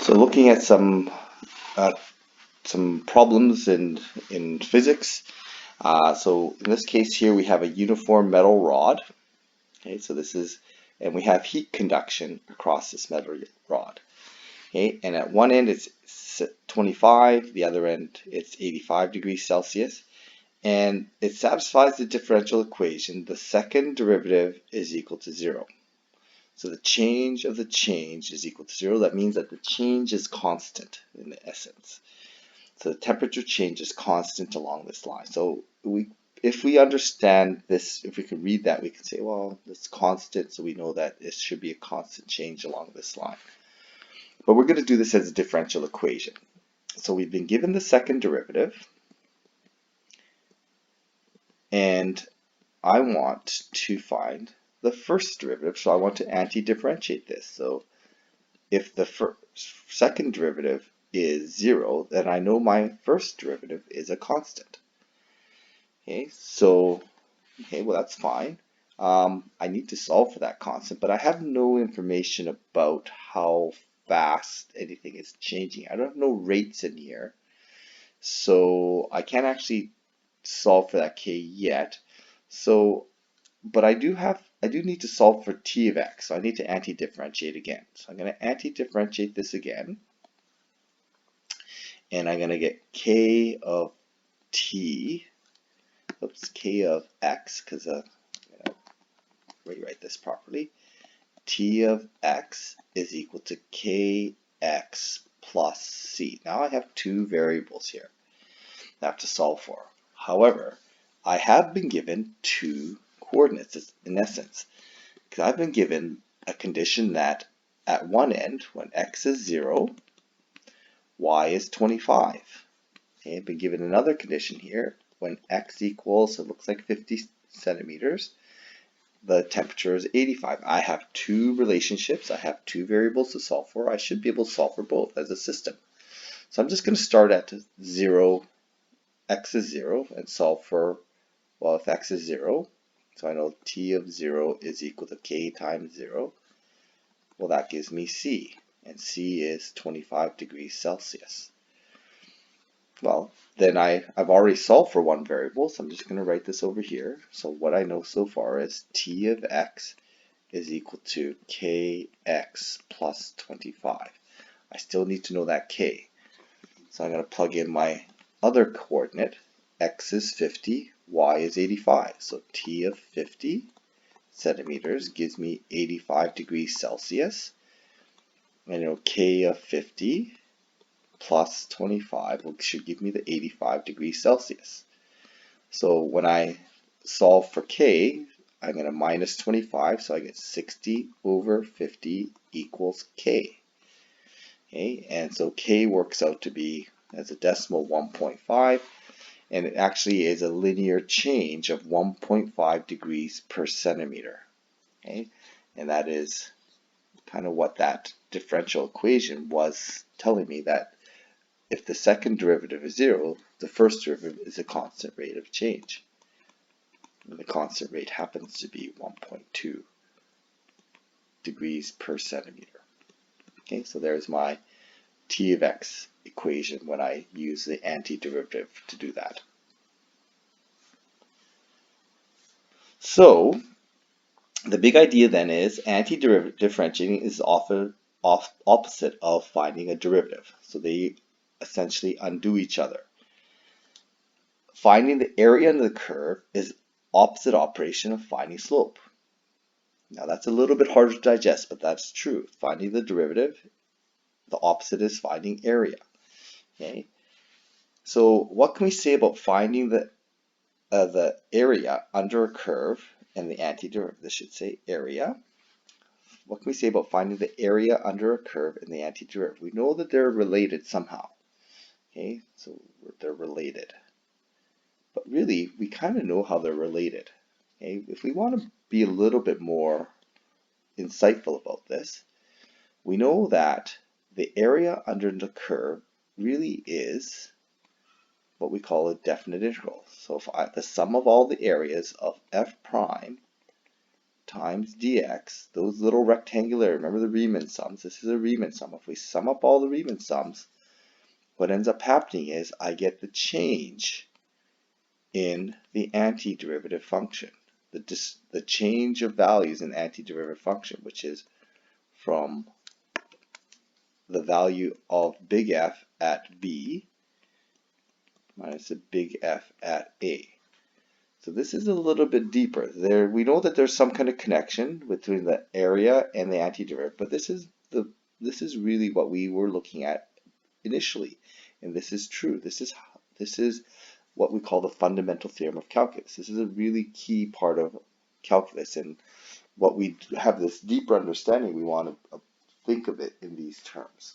So looking at some problems in physics. So in this case here we have a uniform metal rod. Okay, so this is, and we have heat conduction across this metal rod. Okay, and at one end it's 25, the other end it's 85 degrees Celsius, and it satisfies the differential equation. The second derivative is equal to 0. So the change of the change is equal to 0. That means that the change is constant in essence. So the temperature change is constant along this line. So if we understand this, if we can read that, we can say, well, it's constant, so we know that it should be a constant change along this line. But we're going to do this as a differential equation. So we've been given the second derivative, and I want to find the first derivative, so I want to anti-differentiate this. So if the second derivative is 0, then I know my first derivative is a constant. Okay, so, well, that's fine. I need to solve for that constant, but I have no information about how fast anything is changing. I don't have no rates in here, so I can't actually solve for that k yet. So, but I do need to solve for t of x, so I need to anti-differentiate again. So I'm going to anti-differentiate this again, and I'm going to get k of t, k of x, because rewrite this properly. T of x is equal to kx plus c. Now I have two variables here I have to solve for. However, I have been given two coordinates in essence, because I've been given a condition that at one end, when x is 0, y is 25. Okay, I've been given another condition here, when x equals, it looks like 50 centimeters, the temperature is 85. I have two relationships, I have two variables to solve for. I should be able to solve for both as a system. So I'm just going to start at 0, x is 0, and solve for, well, if x is 0, so I know t of 0 is equal to k times 0. Well, that gives me c, and c is 25 degrees Celsius. Well, then I've already solved for one variable, so I'm just going to write this over here. So what I know so far is t of x is equal to kx plus 25. I still need to know that k. So I'm going to plug in my other coordinate. X is 50, y is 85. So t of 50 centimeters gives me 85 degrees Celsius. And k of 50 plus 25 should give me the 85 degrees Celsius. So when I solve for k, I'm going to minus 25, so I get 60 over 50 equals k. Okay, and so k works out to be, as a decimal, 1.5, and it actually is a linear change of 1.5 degrees per centimeter. Okay, and that is kind of what that differential equation was telling me, that if the second derivative is 0, the first derivative is a constant rate of change. And the constant rate happens to be 1.2 degrees per centimeter. Okay, so there's my t of x equation when I use the antiderivative to do that. So the big idea then is anti-differentiating is often opposite of finding a derivative. So they essentially undo each other. Finding the area under the curve is opposite operation of finding slope. Now that's a little bit harder to digest, but that's true. Finding the derivative, the opposite is finding area. Okay. So what can we say about finding the area under a curve and the antiderivative? This should say area. What can we say about finding the area under a curve and the antiderivative? We know that they're related somehow. Okay, so they're related. But really, we kind of know how they're related. Okay, if we want to be a little bit more insightful about this, we know that the area under the curve really is what we call a definite integral. So if the sum of all the areas of f prime times dx, those little rectangular, remember the Riemann sums, this is a Riemann sum. If we sum up all the Riemann sums, what ends up happening is I get the change in the antiderivative function, the change of values in the antiderivative function, which is from the value of big F at B minus the big F at A. So this is a little bit deeper. We know that there's some kind of connection between the area and the antiderivative, but this is really what we were looking at initially, and this is true. This is what we call the fundamental theorem of calculus. This is a really key part of calculus, and what we have this deeper understanding, we want to think of it in these terms.